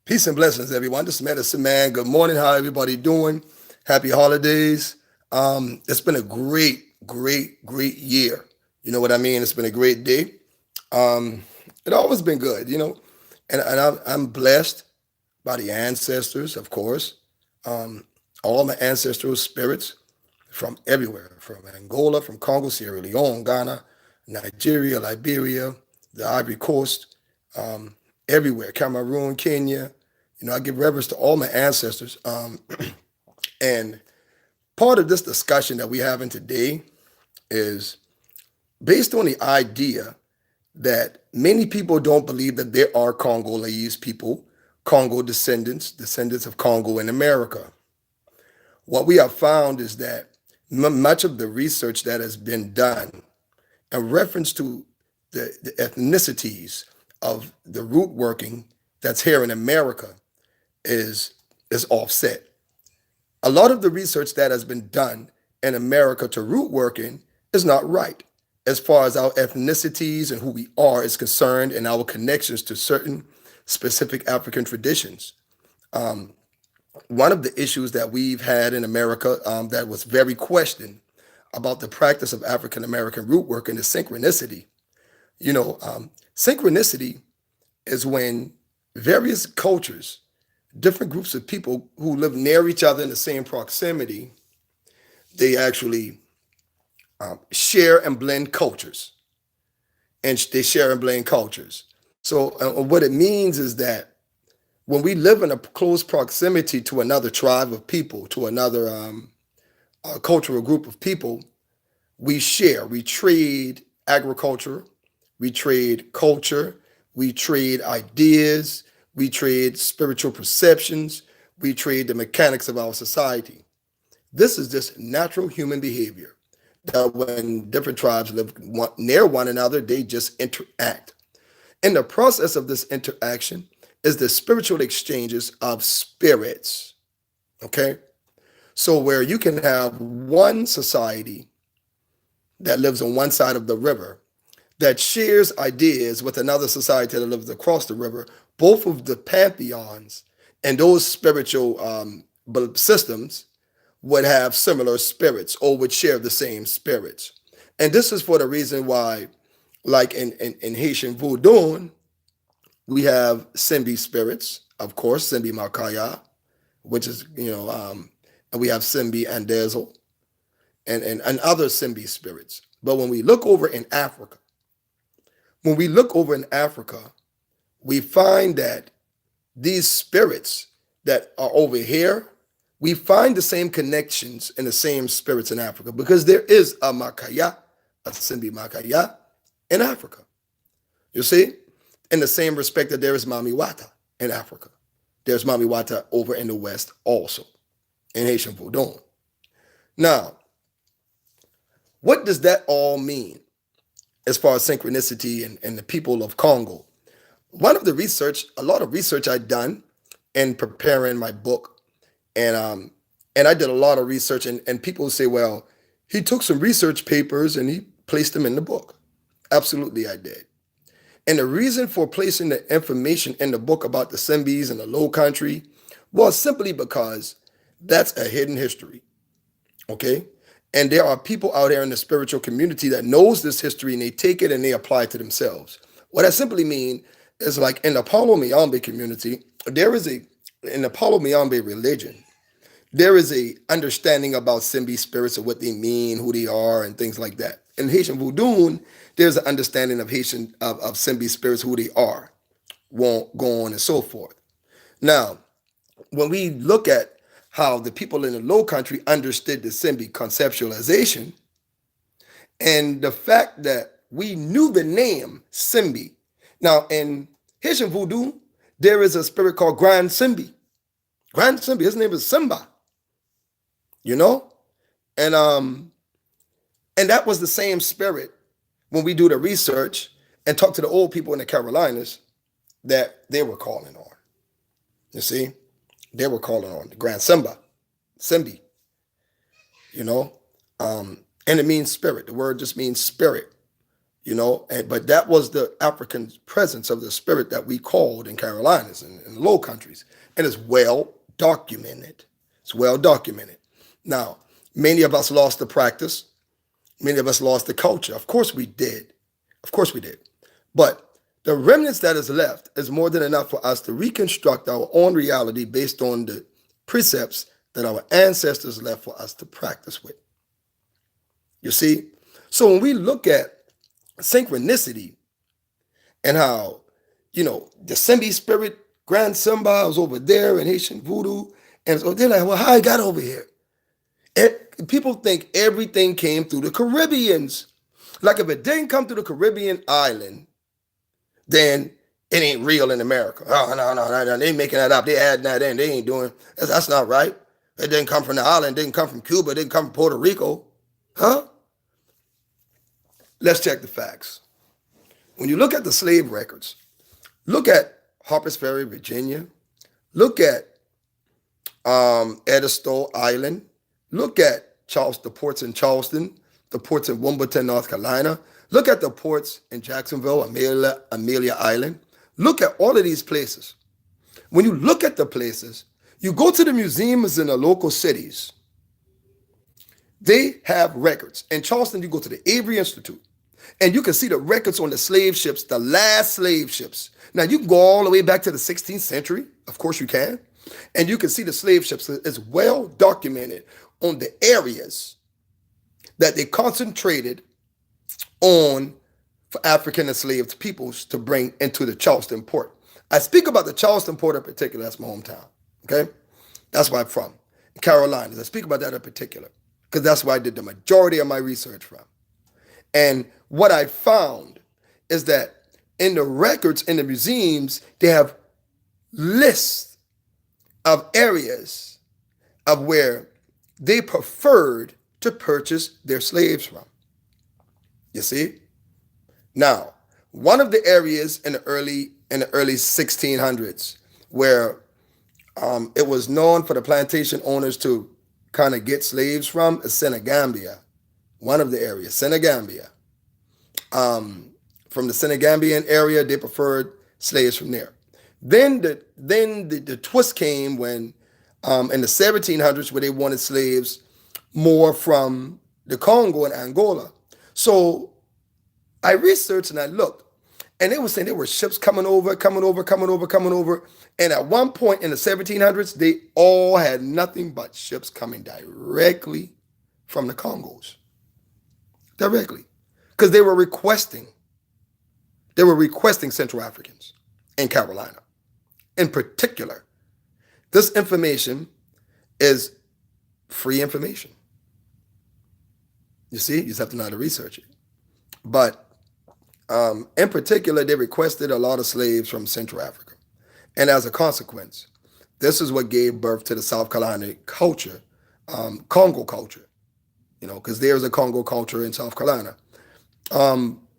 Peace and blessings, everyone. This is Medicine Man. Good morning. How everybody doing? Happy holidays. It's been a great year. You know what I mean? It's been a great day. Um, it always been good, and I'm blessed by the ancestors, of course. Um, all my ancestral spirits from everywhere, from Angola, from Congo, Sierra Leone, Ghana, Nigeria, Liberia, the Ivory Coast, um, everywhere, Cameroon, Kenya. I give reverence to all my ancestors. And part of this discussion that we're having today is based on the idea that many people don't believe that there are Congolese people, Congo descendants, descendants of Congo in America. What we have found is that much of the research that has been done in reference to the ethnicities of the root working that's here in America is is offset. A lot of the research that has been done in America to root working is not right as far as our ethnicities and who we are is concerned and our connections to certain specific African traditions. Um, One of the issues that we've had in America that was very questioned about the practice of African American root working is synchronicity. Synchronicity is when various cultures, different groups of people who live near each other in the same proximity, they actually share and blend cultures, and they share and blend cultures. So what it means is that when we live in a close proximity to another tribe of people, to another cultural group of people, we share, we trade agriculture, we trade culture, we trade ideas, we trade spiritual perceptions, we trade the mechanics of our society. This is just natural human behavior that when different tribes live near one another, they just interact. In the process of this interaction is the spiritual exchanges of spirits. Okay? So, where you can have one society that lives on one side of the river that shares ideas with another society that lives across the river, both of the pantheons and those spiritual systems would have similar spirits or would share the same spirits. And this is for the reason why, like in Haitian Voodoo, we have Simbi spirits, of course, Simbi Makaya, which is, and we have Simbi Andezo and other Simbi spirits. But when we look over in Africa, we find that these spirits that are over here, we find the same connections and the same spirits in Africa because there is a Makaya, a Simbi Makaya in Africa. You see? In the same respect that there is Mami Wata in Africa. There's Mami Wata over in the West also, in Haitian Voodoo. Now, what does that all mean as far as synchronicity and the people of Congo? A lot of research I'd done in preparing my book, and I did a lot of research, and people say, well, he took some research papers and he placed them in the book. Absolutely, I did. And the reason for placing the information in the book about the Simbis and the Low Country was simply because that's a hidden history. Okay? And there are people out there in the spiritual community that knows this history and they take it and they apply it to themselves. What I simply mean is like in the Paulo Miyambe community, in the Paulo Miyambe religion, there is a understanding about Simbi spirits of what they mean, who they are, and things like that. In Haitian Voodoo, there's an understanding of of Simbi spirits, who they are, won't go on and so forth. Now, when we look at how the people in the Low Country understood the Simbi conceptualization, and the fact that we knew the name Simbi. Now, in Haitian Voodoo, there is a spirit called Grand Simbi. Grand Simbi, his name is Simba, you know? And and that was the same spirit when we do the research and talk to the old people in the Carolinas that they were calling on. You see? They were calling on the Grand Simba, Simbi, you know? And it means spirit. The word just means spirit, but that was the African presence of the spirit that we called in Carolinas and in the Low Countries, and it's well documented. It's well documented. Now, many of us lost the practice. Many of us lost the culture. Of course we did. Of course we did. But the remnants that is left is more than enough for us to reconstruct our own reality based on the precepts that our ancestors left for us to practice with. You see? So when we look at synchronicity and how, the Simbi spirit, Grand Simba was over there in Haitian voodoo, and so they're like, well, how he got over here? People think everything came through the Caribbeans. Like if it didn't come through the Caribbean island, then it ain't real in America. Oh, no, they making that up. They adding that in. They ain't doing, that's not right. It didn't come from the island. It didn't come from Cuba. It didn't come from Puerto Rico. Huh? Let's check the facts. When you look at the slave records, look at Harper's Ferry, Virginia. Look at Edisto Island. Look at the ports in Charleston, the ports in Wilmington, North Carolina. Look at the ports in Jacksonville, Amelia Island. Look at all of these places. When you look at the places, you go to the museums in the local cities. They have records. In Charleston, you go to the Avery Institute, and you can see the records on the slave ships, the last slave ships. Now, you can go all the way back to the 16th century. Of course you can. And you can see the slave ships. It's well documented on the areas that they concentrated on for African enslaved peoples to bring into the Charleston port. I speak about the Charleston port in particular. That's my hometown. Okay? That's where I'm from. Carolinas. I speak about that in particular because that's where I did the majority of my research from. And what I found is that in the records, in the museums, they have lists of areas of where they preferred to purchase their slaves from. You see? Now, one of the areas in the early 1600s where it was known for the plantation owners to kind of get slaves from is Senegambia. One of the areas, Senegambia. From the Senegambian area, they preferred slaves from there. Then the twist came when in the 1700s where they wanted slaves more from the Congo and Angola. So I researched and I looked, and they were saying there were ships coming over. And at one point in the 1700s, they all had nothing but ships coming directly from the Congos. Directly. Because they were requesting Central Africans in Carolina. In particular, this information is free information. You see, you just have to know how to research it. But in particular, they requested a lot of slaves from Central Africa. And as a consequence, this is what gave birth to the South Carolina culture, Congo culture, because there's a Congo culture in South Carolina.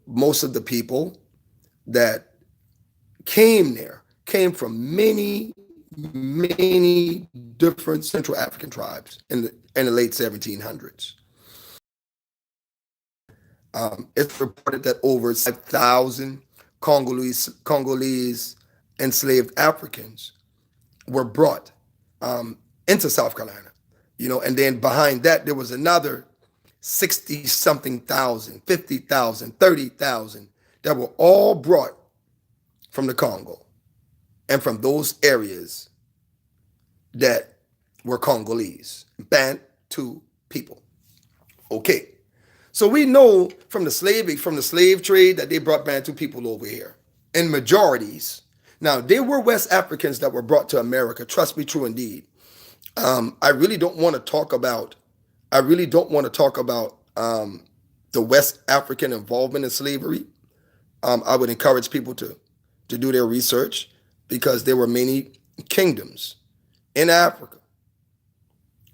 Most of the people that came there came from many different Central African tribes in the late 1700s. It's reported that over 5,000 Congolese enslaved Africans were brought into South Carolina, and then behind that there was another 60-something thousand, 50,000, 30,000 that were all brought from the Congo and from those areas that were Congolese, Bantu people. Okay. So we know from the slave trade that they brought Bantu people over here in majorities. Now, there were West Africans that were brought to America. Trust me, true indeed. I really don't want to talk about the West African involvement in slavery. I would encourage people to do their research because there were many kingdoms in Africa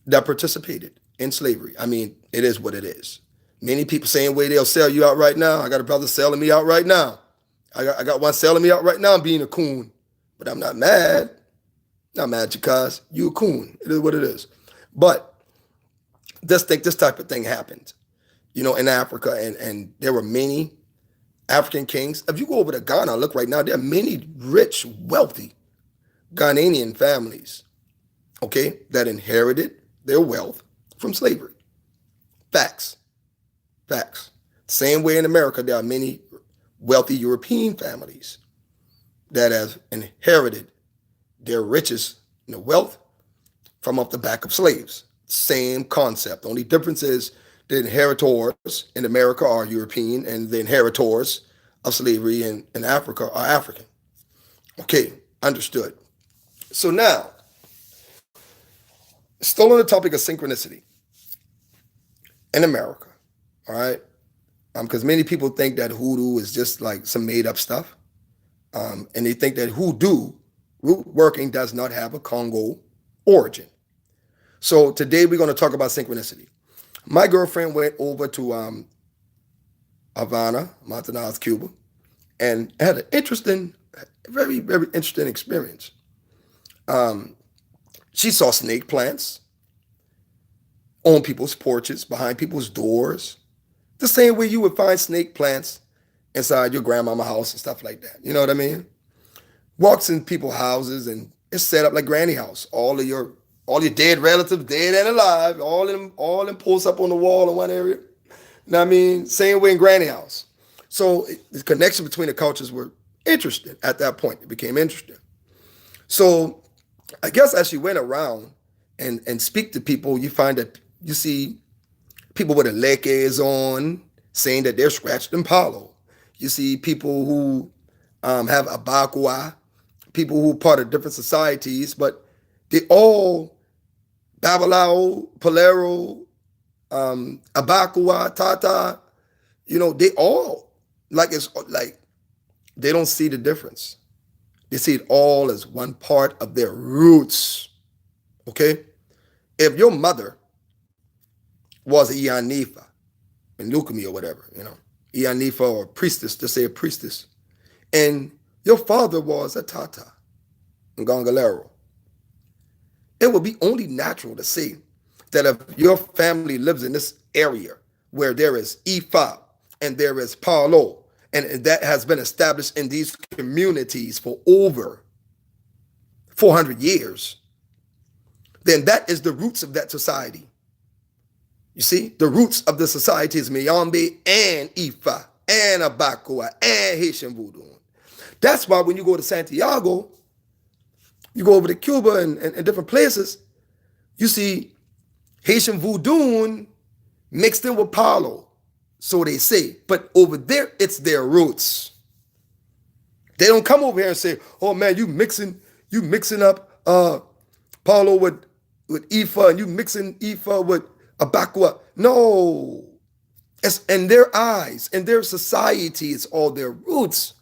that participated in slavery. I mean, it is what it is. Many people saying, "Way they'll sell you out right now." I got a brother selling me out right now. I got one selling me out right now being a coon, but I'm not mad. Not mad because you a coon. It is what it is. But just think this type of thing happened, in Africa, and there were many African kings. If you go over to Ghana, look right now, there are many rich, wealthy Ghanaian families, okay, that inherited their wealth from slavery. Facts. Facts. Same way in America, there are many wealthy European families that have inherited their riches and their wealth from off the back of slaves. Same concept. The only difference is the inheritors in America are European and the inheritors of slavery in Africa are African. Okay, understood. So now, still on the topic of synchronicity in America, all right? Because many people think that hoodoo is just like some made up stuff. And they think that hoodoo, root working, does not have a Congo origin. So today we're going to talk about synchronicity. My girlfriend went over to Havana, Montanaz, Cuba, and had an interesting, very, very interesting experience. She saw snake plants on people's porches, behind people's doors, the same way you would find snake plants inside your grandmama house and stuff like that. You know what I mean? Walks in people's houses and it's set up like granny house. All your dead relatives, dead and alive, all them posts up on the wall in one area. You know what I mean? Same way in granny house. So the connection between the cultures were interesting at that point. It became interesting. So I guess as she went around and speak to people, you find that you see people with lekes on saying that they're scratched and palo. You see people who have abakua, people who are part of different societies, but they all Babalao, Polero, Abakua, Tata, they all it's like they don't see the difference. They see it all as one part of their roots. Okay? If your mother was a Ianifa in Lukumi or whatever, Ianifa or priestess, just say a priestess, and your father was a Tata, Ngongalero, it would be only natural to say that if your family lives in this area where there is Ifa and there is Palo, and that has been established in these communities for over 400 years, then that is the roots of that society. You see, the roots of the society is Miyambe and Ifa and Abakua and Haitian Voodoo. That's why when you go to Santiago, you go over to Cuba and different places, you see Haitian Voodoo mixed in with Palo. So they say, but over there, it's their roots. They don't come over here and say, oh man, you mixing up Palo with Ifa and you mixing Ifa with Abakua. No, it's in their eyes, in their society, it's all their roots.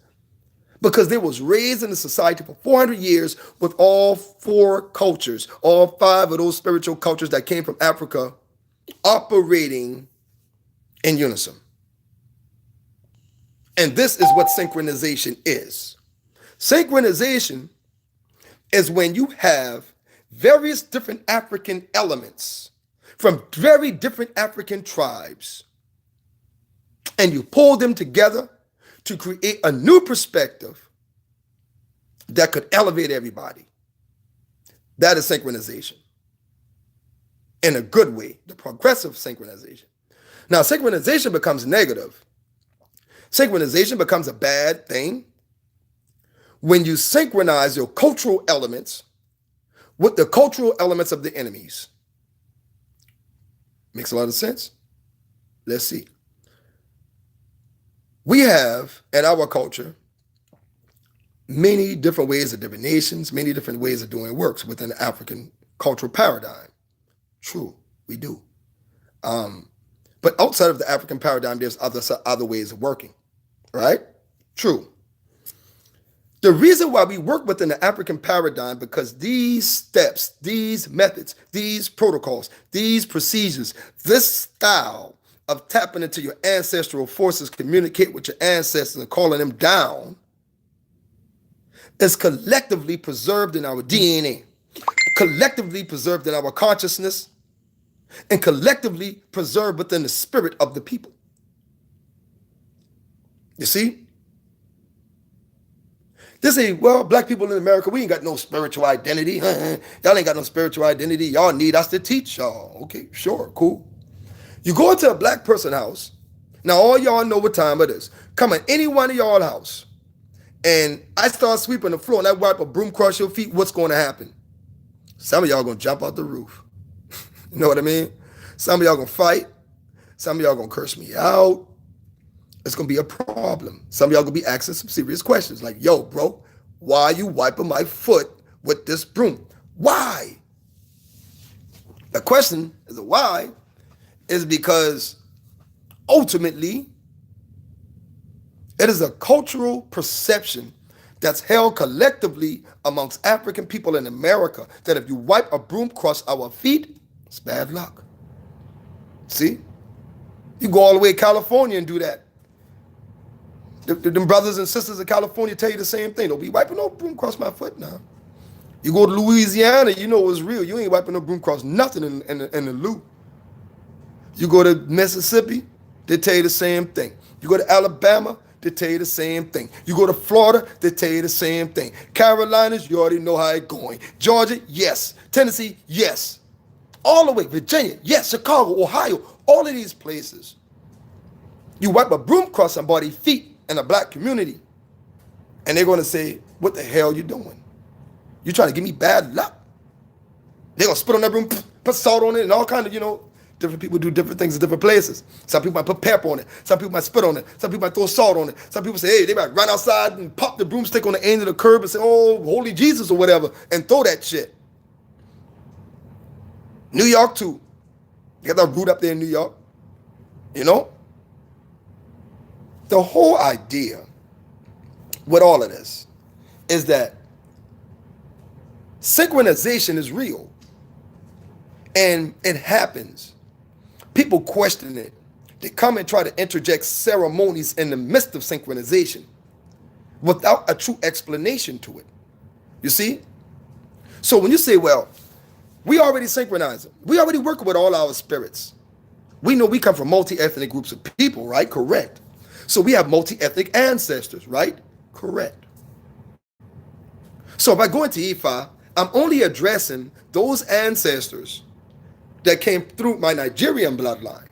Because they was raised in a society for 400 years with all four cultures, all five of those spiritual cultures that came from Africa operating in unison. And this is what synchronization is. Synchronization is when you have various different African elements from very different African tribes, and you pull them together to create a new perspective that could elevate everybody. That is synchronization. In a good way, the progressive synchronization. Now, synchronization becomes negative. Synchronization becomes a bad thing when you synchronize your cultural elements with the cultural elements of the enemies. Makes a lot of sense? Let's see. We have, in our culture, many different ways of divinations, many different ways of doing works within the African cultural paradigm. True, we do. But outside of the African paradigm, there's other ways of working, right? True. The reason why we work within the African paradigm, because these steps, these methods, these protocols, these procedures, this style of tapping into your ancestral forces, communicate with your ancestors and calling them down, is collectively preserved in our DNA, collectively preserved in our consciousness, and collectively preserved within the spirit of the people. You see? They say, well, black people in America, we ain't got no spiritual identity. Y'all ain't got no spiritual identity. Y'all need us to teach y'all. Okay, sure, cool. You go into a black person house. Now, all y'all know what time it is. Come in any one of y'all house, and I start sweeping the floor, and I wipe a broom across your feet, what's going to happen? Some of y'all going to jump out the roof. You know what I mean? Some of y'all going to fight. Some of y'all going to curse me out. It's going to be a problem. Some of y'all going to be asking some serious questions like, yo, bro, why are you wiping my foot with this broom? Why? The question is a why is because ultimately it is a cultural perception that's held collectively amongst African people in America that if you wipe a broom across our feet, it's bad luck. See? You go all the way to California and do that. Them brothers and sisters in California tell you the same thing. Don't be wiping no broom across my foot now. You go to Louisiana, you know it's real. You ain't wiping no broom across nothing in the loo. You go to Mississippi, they tell you the same thing. You go to Alabama, they tell you the same thing. You go to Florida, they tell you the same thing. Carolinas, you already know how it's going. Georgia, yes. Tennessee, yes. All the way, Virginia, yes. Chicago, Ohio, all of these places. You wipe a broom across somebody's feet in a black community, and they're going to say, what the hell you doing? You trying to give me bad luck? They're going to spit on that broom, put salt on it, and all kind of, different people do different things in different places. Some people might put pepper on it. Some people might spit on it. Some people might throw salt on it. Some people say, hey, they might run outside and pop the broomstick on the end of the curb and say, oh, holy Jesus or whatever, and throw that shit. New York, too. You got that root up there in New York. The whole idea with all of this is that synchronization is real. And it happens. People question it. They come and try to interject ceremonies in the midst of synchronization without a true explanation to it. You see? So when you say, well, we already synchronize them. We already work with all our spirits. We know we come from multi-ethnic groups of people, right? Correct. So we have multi-ethnic ancestors, right? Correct. So if I go into Ifa, I'm only addressing those ancestors that came through my Nigerian bloodline.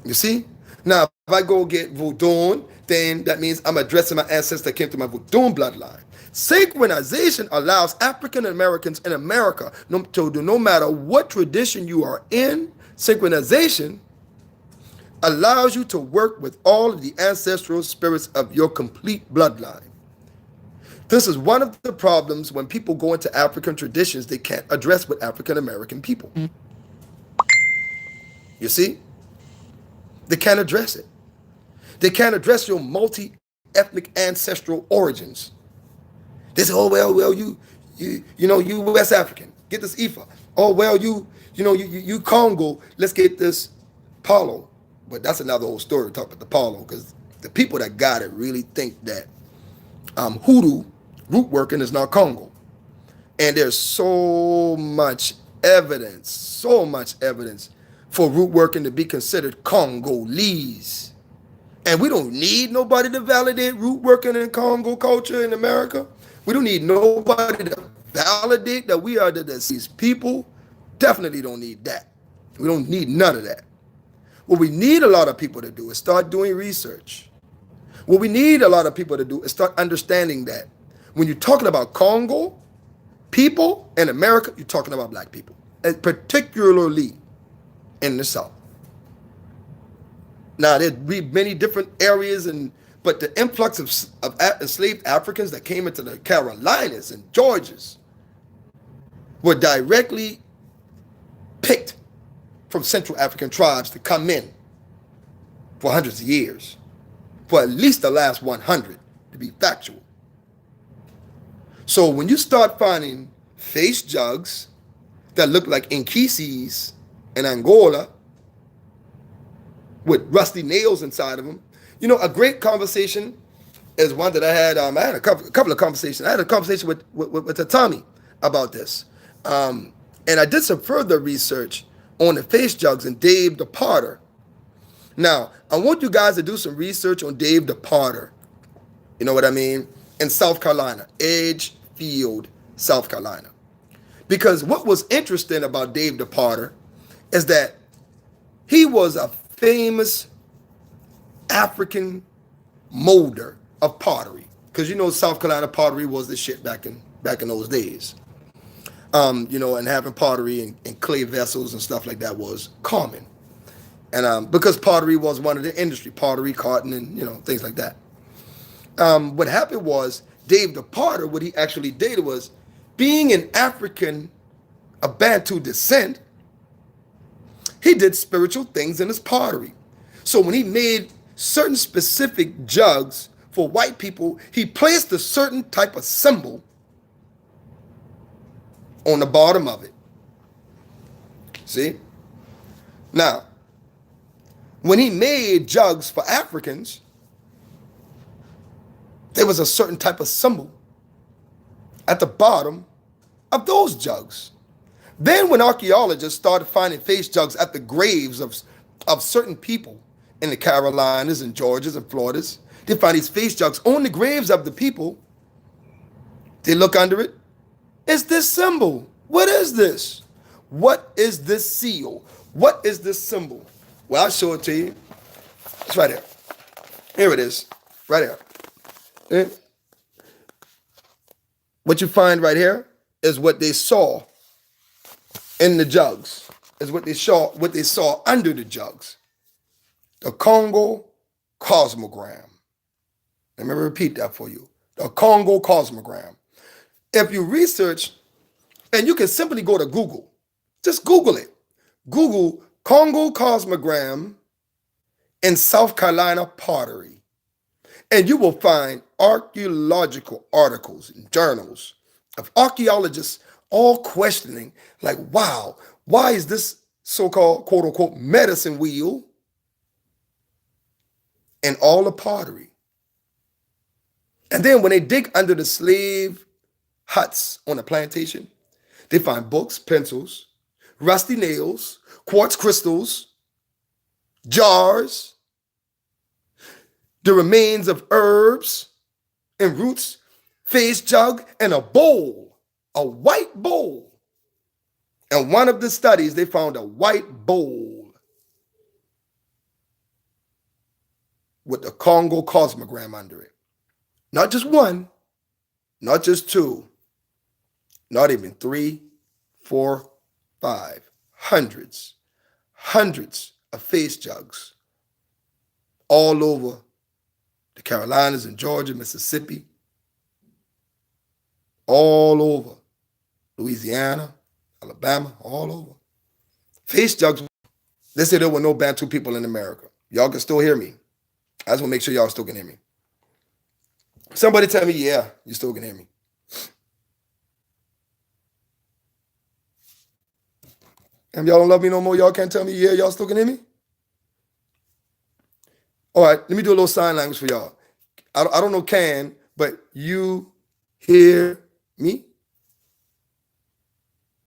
You see? Now, if I go get Vodun, then that means I'm addressing my ancestors that came through my Vodun bloodline. Synchronization allows African Americans in America, no matter what tradition you are in, synchronization allows you to work with all of the ancestral spirits of your complete bloodline. This is one of the problems when people go into African traditions they can't address with African American people. You see? They can't address it. They can't address your multi-ethnic ancestral origins. They say, oh, well, you West African, get this Ifa. Oh, well, you Congo, let's get this Palo. But that's another whole story to talk about the Palo, because the people that got it really think that hoodoo, root working, is not Congo. And there's so much evidence for root working to be considered Congolese. And we don't need nobody to validate root working in Congo culture in America. We don't need nobody to validate that we are the deceased people. Definitely don't need that. We don't need none of that. What we need a lot of people to do is start doing research. What we need a lot of people to do is start understanding that when you're talking about Congo people in America, you're talking about black people, and particularly in the South. Now, there'd be many different areas, but the influx of enslaved Africans that came into the Carolinas and Georgias were directly picked from Central African tribes to come in for hundreds of years, for at least the last 100, to be factual. So when you start finding face jugs that look like Inkisis in Angola with rusty nails inside of them, a great conversation is one that I had. I had a couple of conversations. I had a conversation with Tatami about this. And I did some further research on the face jugs, and Dave the Potter Now, I want you guys to do some research on Dave the Potter. You know what I mean? In South Carolina, Edgefield, South Carolina. Because what was interesting about Dave the Potter is that he was a famous African molder of pottery. Because you know South Carolina pottery was the shit back in those days. And having pottery and clay vessels and stuff like that was common. And because pottery was one of the industry, pottery, cotton, and things like that. What happened was Dave the Potter, what he actually did was, being an African, a Bantu descent, he did spiritual things in his pottery. So when he made certain specific jugs for white people, he placed a certain type of symbol on the bottom of it. See? Now, when he made jugs for Africans, there was a certain type of symbol at the bottom of those jugs. Then when archaeologists started finding face jugs at the graves of certain people in the Carolinas and Georgias and Floridas, they find these face jugs on the graves of the people. They look under it. It's this symbol. What is this? What is this seal? What is this symbol? Well, I'll show it to you. It's right there. Here it is. Right here. What you find right here is what they saw in the jugs. Is what they saw under the jugs. The Congo cosmogram. Let me repeat that for you. The Congo cosmogram. If you research, and you can simply go to Google, just Google it. Google Congo cosmogram in South Carolina pottery. And you will find archaeological articles and journals of archaeologists all questioning, like, wow, why is this so-called, quote unquote, medicine wheel in all the pottery? And then when they dig under the slave huts on the plantation, they find books, pencils, rusty nails, quartz crystals, jars, the remains of herbs and roots, face jug, and a bowl, a white bowl. In one of the studies, they found a white bowl with the Congo cosmogram under it. Not just one, not just two, not even 3, 4, 5, hundreds of face jugs all over the Carolinas and Georgia, Mississippi, all over Louisiana, Alabama, all over. Face jugs. They say there were no Bantu people in America. Y'all can still hear me. I just want to make sure y'all still can hear me. Somebody tell me, yeah, you still can hear me. And y'all don't love me no more, y'all can't tell me, yeah, y'all still can hear me? All right, let me do a little sign language for y'all. I don't know can, but you hear me?